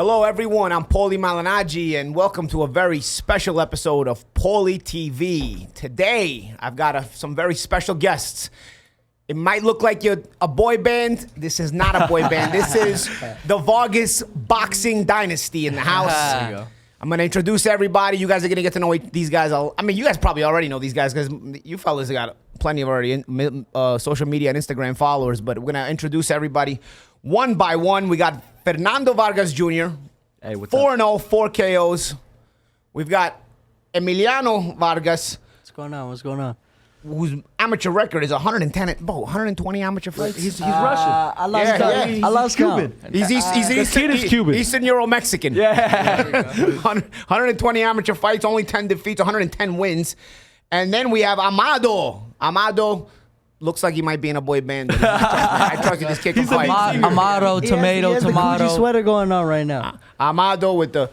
Hello, everyone. I'm Paulie Malignaggi, and welcome to a very special episode of Paulie TV. Today, I've got some very special guests. It might look like you're a boy band. This is not a boy band. This is the Vargas boxing dynasty in the house. There you go. I'm going to introduce everybody. You guys are going to get to know these guys. I mean, you guys probably already know these guys because you fellas got plenty of already social media and Instagram followers. But we're going to introduce everybody one by one. We got Fernando Vargas Jr. Hey, what's 4-0, 4 KOs. We've got Emiliano Vargas. What's going on? What's going on? Whose amateur record is 120 amateur fights. He's Russian. I lost count. He's Cuban. Eastern Euro-Mexican. Yeah. 120 amateur fights, only 10 defeats, 110 wins. And then we have Amado. Amado looks like he might be in a boy band. I trusted this kid can fight. Amado, tomato. The Gucci sweater going on right now. Amado with the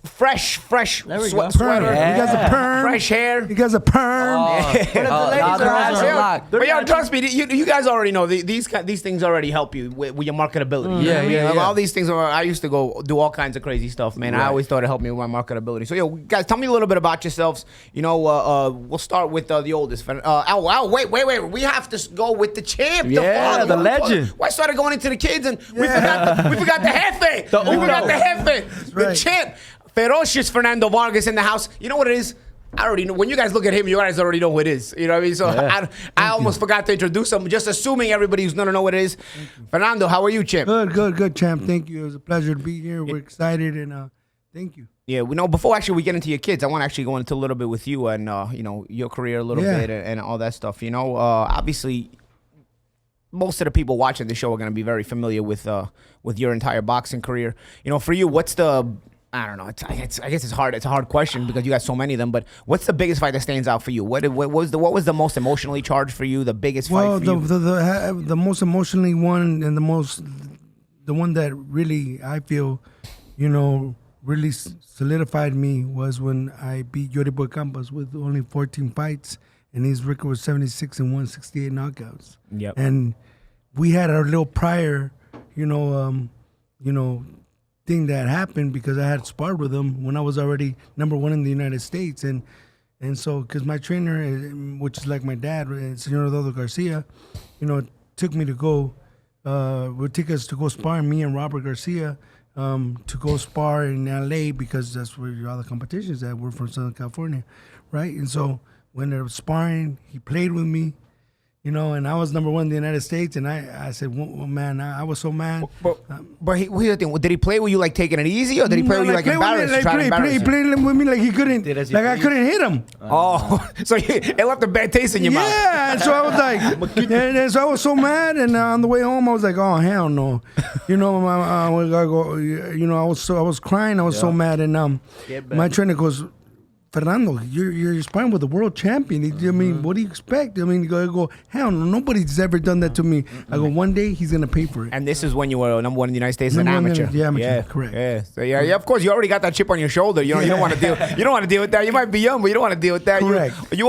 fresh sweater. Yeah. He got a perm. Fresh hair. He got a perm. But yeah, trust me, you guys already know these things already help you with your marketability. Yeah. All these things. I used to go do all kinds of crazy stuff, man. Right. I always thought it helped me with my marketability. So, guys, tell me a little bit about yourselves. You know, we'll start with the oldest. Wait. We have to go with the champ. The legend. Why started going into the kids and we forgot the jefe. We forgot the jefe. The champ. Ferocious Fernando Vargas in the house. You know what it is? I already know. When you guys look at him, you guys already know who it is. You know what I mean? So I almost forgot to introduce him, just assuming everybody who's going to know what it is. Fernando, how are you, champ? Good, champ. Thank you. It was a pleasure to be here. We're excited, and thank you. Yeah, we know. Before actually we get into your kids, I want to actually go into a little bit with you and your career a little bit and all that stuff. You know, obviously, most of the people watching the show are going to be very familiar with your entire boxing career. You know, for you, what's the I don't know. I guess it's hard. It's a hard question because you got so many of them. But what's the biggest fight that stands out for you? What was the most emotionally charged for you? The biggest fight for you? The most emotionally one and the one that really I feel, really solidified me was when I beat Yuri Boy Campos with only 14 fights, and his record was 76 and 168 knockouts. Yep. And we had our little prior, thing that happened because I had sparred with him when I was already #1 in the United States, and so because my trainer, which is like my dad, Senor Eduardo Garcia, took me to go, would take us to go spar, me and Robert Garcia, to go spar in LA because that's where all the competitions at. We're from Southern California, right? And so when they were sparring, he played with me. And I was #1 in the United States, and I said, well, man, I was so mad. But here's the thing: did he play with you like taking it easy, or did he play with you like embarrassed? He played with me like he couldn't, like I couldn't hit him. Oh, so it left a bad taste in your mouth. Yeah, and so I was like, and so I was so mad, and on the way home I was like, oh hell no, I was crying, I was so mad, and my trainer goes, Fernando, you're sparring with the world champion. I mean, what do you expect? I mean, I go, hell no, nobody's ever done that to me. I go, one day he's gonna pay for it. And this is when you were #1 in the United States as an amateur. Yeah, correct. Yeah, so yeah. Of course, you already got that chip on your shoulder. You don't want to deal. You don't want to deal with that. You might be young, but you don't want to deal with that. Correct. You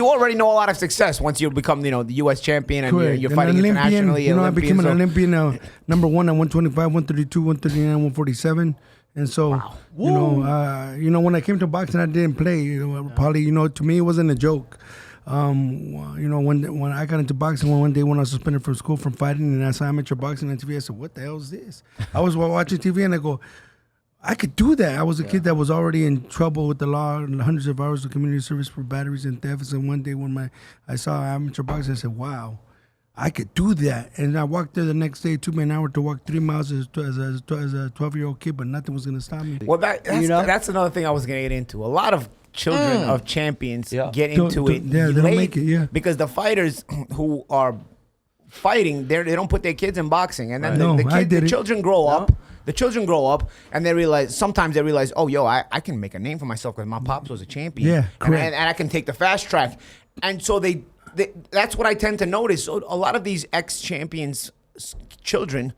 already know a lot of success once you become, the U.S. champion and you're fighting internationally. I became an Olympian, #1 at 125, 132, 139, 147. And so, when I came to boxing, I didn't play. Probably, to me, it wasn't a joke. When I got into boxing, one day when I was suspended from school from fighting, and I saw amateur boxing on TV, I said, "What the hell is this?" I was watching TV, and I go, "I could do that." I was a kid that was already in trouble with the law, and hundreds of hours of community service for batteries and thefts. And one day when I saw amateur boxing, I said, "Wow, I could do that." And I walked there the next day. It took me an hour to walk 3 miles as a 12-year-old kid, but nothing was going to stop me. Well, that's another thing I was going to get into. A lot of children of champions get into it they don't make it, because the fighters who are fighting, they don't put their kids in boxing. And then the children grow up. The children grow up and sometimes they realize, oh, I can make a name for myself because my pops was a champion. Yeah, correct. And I can take the fast track. And so that's what I tend to notice. So a lot of these ex-champions children,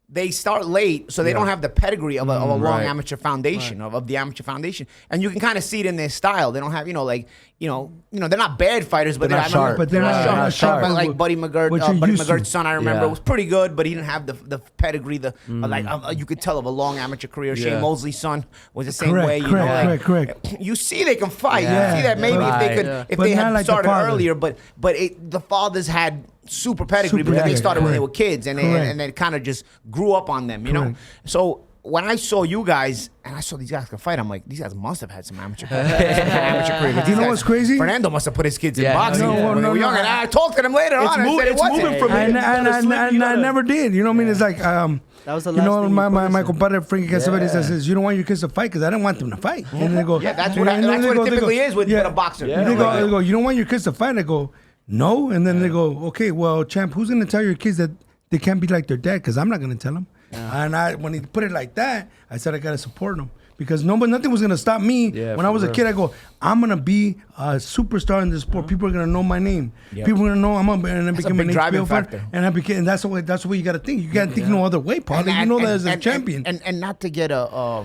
they start late, so they don't have the pedigree of a long amateur foundation, of the amateur foundation. And you can kind of see it in their style. They don't have, they're not bad fighters, but they're not sharp. But they're not sharp. But like Buddy McGirt's son, I remember, Yeah. was pretty good, but he didn't have the pedigree, you could tell of a long amateur career. Shane Mosley's son was the same way. Correct. You see they can fight. Yeah. You see that maybe if they could, if But they not had like the started father. earlier, but the fathers had super pedigree Super because they pedigree, started when they were correct. kids and they kind of just grew up on them, you know? Correct. So when I saw you guys and I saw these guys can fight, I'm like, these guys must have had some amateur career. You know what's crazy? Fernando must have put his kids in Yeah. boxing when they were young. And I talked to them later on. I said it wasn't. from And I never did. You know what I mean? It's like, That was the you last know, thing you my put compadre Frankie Casabete says, you don't want your kids to fight because I don't want them to fight. And then they go, Yeah, that's what it typically is with a boxer. Yeah. They go, you don't want your kids to fight? I go, no. And then they go, okay, well, champ, who's going to tell your kids that they can't be like their dad? Because I'm not going to tell them. And when he put it like that, I said I got to support him. Because nothing was going to stop me. When I was a kid, I go, I'm going to be a superstar in this sport. People are going to know my name. People are going to know I'm going to become an driving HBO factor. fan. And that's the way you got to think. You can't think no other way, Paulie. You know that as a champion. And not to get a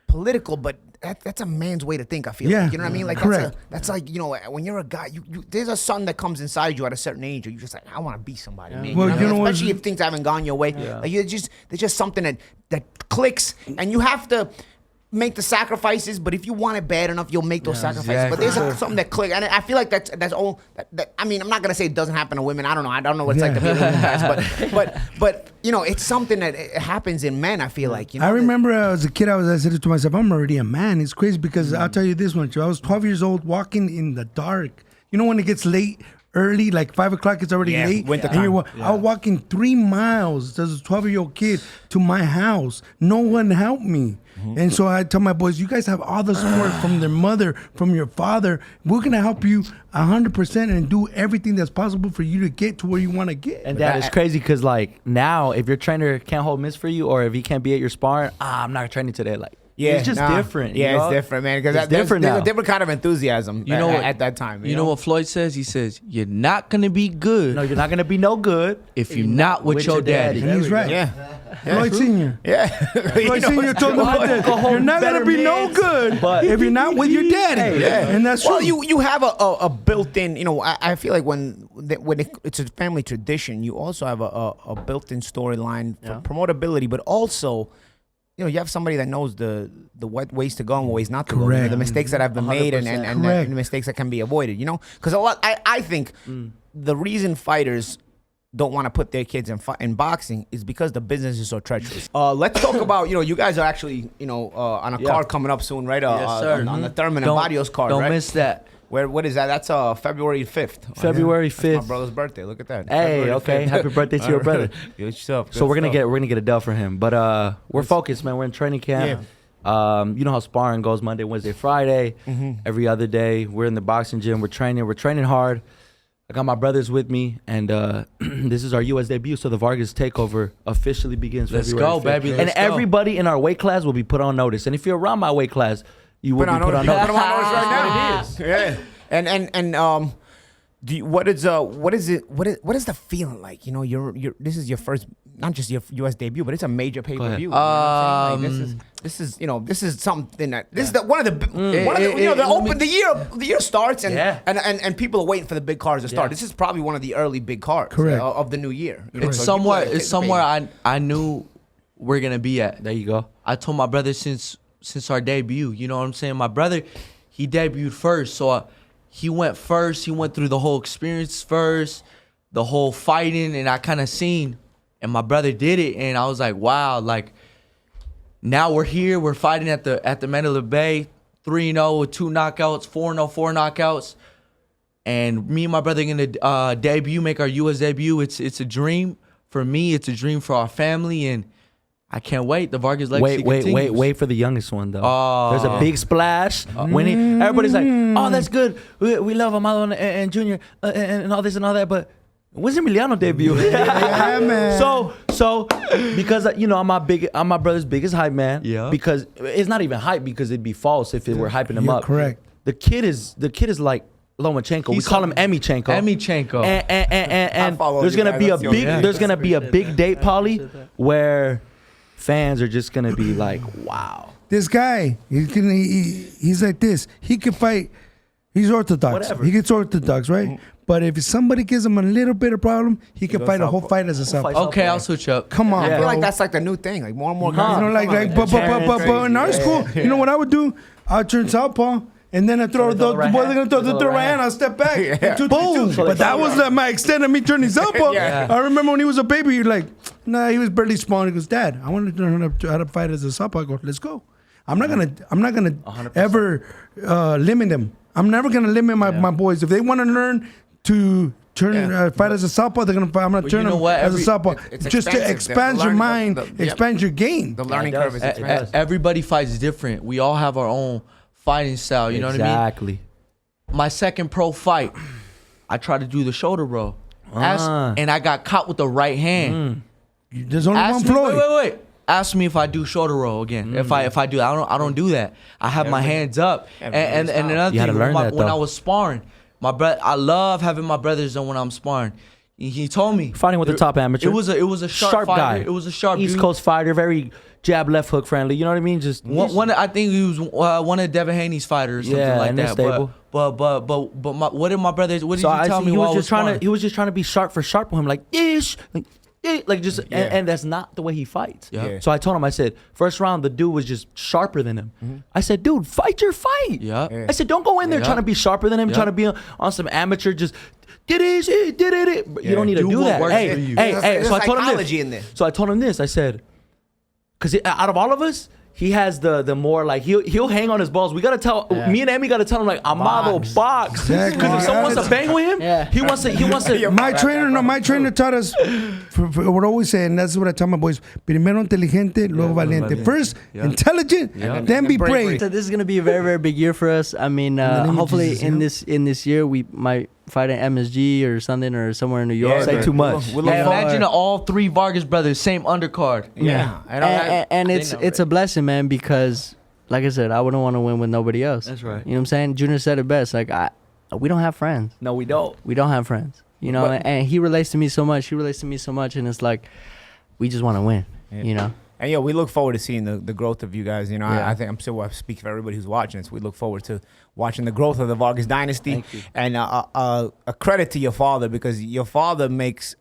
political, but that's a man's way to think, I feel. Yeah. Like, you know what I mean? Like Correct. that's like, when you're a guy, there's a son that comes inside you at a certain age, or you're just like, I want to be somebody, man. Well, you know what I mean? what? Especially if things haven't gone your way. Like there's just something that clicks, and you have to make the sacrifices, but if you want it bad enough, you'll make those sacrifices. But there's something that clicks, and I feel like that's all. I mean, I'm not gonna say it doesn't happen to women. I don't know what it's like to be a woman, but it's something that it happens in men. I feel like. I remember as a kid, I said to myself, I'm already a man. It's crazy because I'll tell you this one. I was 12 years old, walking in the dark. You know when it gets late. Early, like 5 o'clock, it's already late. Winter And time. I was walking 3 miles as a 12-year-old kid to my house. No one helped me. And so I tell my boys, you guys have all the support from their mother, from your father. We're going to help you 100% and do everything that's possible for you to get to where you want to get. And that is crazy because, like, now if your trainer can't hold mitts for you or if he can't be at your sparring, I'm not training today. Like, it's just different. Yeah, you know? it's different, man. Because It's different there's now. a different kind of enthusiasm at that time. You know what Floyd says? He says, you're not going to be good No, you're not going to be no good if you're not with your daddy. And he's right. Yeah. Floyd Sr. Yeah. Floyd Sr. told me that you're not going to be no good if you're not with your daddy. And that's Well, true. you have a built-in, I feel like when it's a family tradition, you also have a built-in storyline for promotability, but also, you have somebody that knows the ways to go and ways not to go. Correct. The mistakes that have been made and Correct. the mistakes that can be avoided, Because I think the reason fighters don't want to put their kids in boxing is because the business is so treacherous. Let's talk about, you guys are actually, on a card coming up soon, right? Yes, sir. On the Thurman and Barrio's card, Don't right? miss that. What is that? That's February 5th. February That's 5th. my brother's birthday. Look at that. Hey, February okay. 5th. Happy birthday to your brother. Good stuff. So we're gonna get a dub for him, but we're focused, man. We're in training camp. You know how sparring goes: Monday, Wednesday, Friday. Every other day, we're in the boxing gym. We're training hard. I got my brothers with me, and this is our U.S. debut. So the Vargas takeover officially begins. Let's February go, 5th. baby. And Let's go. everybody in our weight class will be put on notice. And if you're around my weight class, you will be put on notice. Put 'em on notice right now. That's what it is. Yeah. And what is the feeling like? This is your first, not just your U.S. debut, but it's a major pay per view. This is something that this is the year starts and people are waiting for the big cards to start. This is probably one of the early big cards of the new year. It's somewhere I knew we're going to be at. There you go. I told my brother since our debut, you know what I'm saying? My brother, he debuted first, so he went first. He went through the whole experience first, the whole fighting, and I kind of seen. And my brother did it, and I was like, wow, like now we're here. We're fighting at the Mandalay Bay, 3-0 with 2 knockouts, 4-0, 4 knockouts. And me and my brother are gonna debut, make our U.S. debut. It's a dream for me. It's a dream for our family, and I can't wait. The Vargas legacy continues. Wait for the youngest one though. There's a big splash. When everybody's like, "Oh, that's good. We love Amado and Junior and all this and all that." But when's Emiliano debut? Yeah, man. So because I'm my brother's biggest hype man. Yeah. Because it's not even hype because it'd be false if it were hyping him You're up. correct. The kid is like Lomachenko. We He's call him some- Emichenko. Emichenko. And follow there's you gonna guys. be a That's your big name. there's gonna be a big date, Paulie, where fans are just gonna be like, wow. This guy, he's like this. He can fight. He's orthodox. Whatever. He gets orthodox, right? But if somebody gives him a little bit of problem, he can fight a whole fight as a fight southpaw. Okay, I'll switch up. Come on, I bro. feel like that's like the new thing. Like more and more guys. You know, like, but in our school, you know what I would do? I'd turn southpaw, and then I throw the boy. They're gonna throw the right hand. I'll step back. Yeah. Boom! But that was my extent of me turning southpaw. Yeah. I remember when he was a baby, you're like, nah, he was barely spawned. He goes, Dad, I want to learn how to fight as a southpaw. I go, let's go. I'm not gonna 100%. ever limit them. I'm never gonna limit my boys. If they want to learn to fight as a southpaw, they're gonna fight. I'm gonna turn you know them what? as a southpaw. it's Just to expensive. expand The your learning- mind, expand your game. The learning Yeah, it curve is does. expensive. Everybody fights different. We all have our own fighting style. You know what I mean? Exactly. My second pro fight, I tried to do the shoulder roll, and I got caught with the right hand. There's only one Ask me, Floyd. wait. Ask me if I do shoulder roll again. If I do, I don't do that. I have my hands up. And another You had to thing, learn that, when though. I was sparring, I love having my brothers on when I'm sparring. He told me Fighting with the top amateur. It was a sharp fighter. guy. It was a sharp East dude. Coast fighter, very jab left hook friendly. You know what I mean? Just I think he was one of Devin Haney's fighters, or something Yeah, like and they're that. stable. But what did my brothers? What did So you tell me he while I was was just trying sparring? to he was just trying to be sharp for sharp with him, like ish, like just and that's not the way he fights. Yeah. So I told him, I said, first round the dude was just sharper than him. I said, dude, fight your fight. Yeah. I said, don't go in there Yeah. trying to be sharper than him, Yeah. trying to be on some amateur just. Did it. You don't need to Do do what that. works Hey, for you. hey, There's- hey. there's So I told him psychology this. in there. So I told him this. I said, because out of all of us, he has the more like he'll hang on his balls. We gotta tell me and Emmy gotta tell him like Amado box. Because Exactly. if someone wants to bang with him, Yeah. he wants to. My trainer taught us, what I always say, and that's what I tell my boys, primero inteligente, luego valiente. First, intelligent, then be brave. So this is gonna be a very, very big year for us. I mean, the name of hopefully Jesus, in this year we might fight at MSG or something or somewhere in New York. Say or- too much. We look Hey, forward- imagine all three Vargas brothers, same undercard. Yeah. And it's a blessing, man, because like I said, I wouldn't want to win with nobody else. That's right. You know what I'm saying? Junior said it best. Like we don't have friends. No, we don't. We don't have friends. You know, But- and he relates to me so much. He relates to me so much, and it's like we just want to win. You know. And we look forward to seeing the growth of you guys. You know, Yeah. I think I'm sure I speak for everybody who's watching this. We look forward to watching the growth of the Vargas dynasty. Thank you. And a credit to your father, because your father makes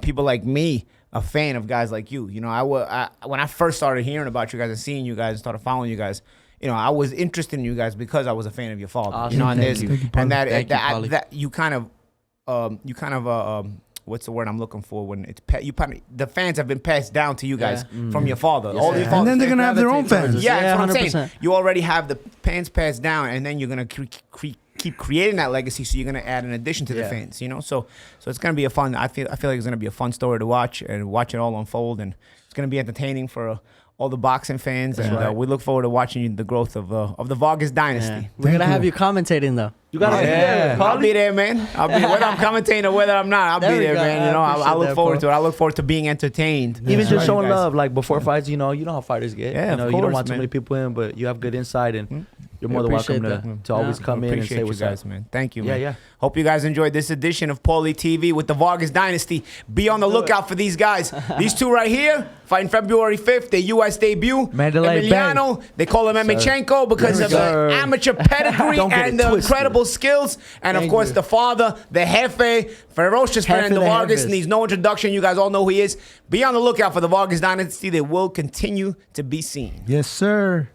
people like me a fan of guys like you. You know, when I first started hearing about you guys and seeing you guys and started following you guys, I was interested in you guys because I was a fan of your father. Awesome. You know, and Thank there's you. Thank you, and Paulie. Thank you, Paulie. that you kind of what's the word I'm looking for when it's the fans have been passed down to you guys from your father. All your And father's then they're fans gonna have their own gravitate towards fans. it. Yeah, Yeah, that's what I'm 100%. saying. You already have the fans passed down, and then you're gonna keep creating that legacy. So you're gonna add an addition to the fans. So it's gonna be a fun. I feel like it's gonna be a fun story to watch and watch it all unfold, and it's gonna be entertaining for all the boxing fans. And we look forward to watching the growth of the Vargas dynasty. Yeah. We're gonna have you commentating though. You gotta be there. I'll be there, man. I'll be whether I'm commentating or whether I'm not. I'll There be we there, go. man. I You know, I appreciate look that, forward Paul. to it. I look forward to being entertained. Even Right, just showing you guys. love, like before fights, you know how fighters get. Yeah, you know, of you don't course, want too man. many people in, but you have good insight, and you're more than appreciate welcome that. to always come in and Appreciate say you what's guys, up. man. Thank you, Yeah, man. yeah. Hope you guys enjoyed this edition of Paulie TV with the Vargas Dynasty. Be on the lookout for these guys. These two right here, fighting February 5th, their U.S. debut. Mandalay Emiliano, they call him Emichenko because of Sir. the amateur pedigree Don't get and it the twisted. incredible skills. And, of course, the father, the jefe, ferocious Jefe Fernando de Vargas, jefes. needs no introduction. You guys all know who he is. Be on the lookout for the Vargas Dynasty. They will continue to be seen. Yes, sir.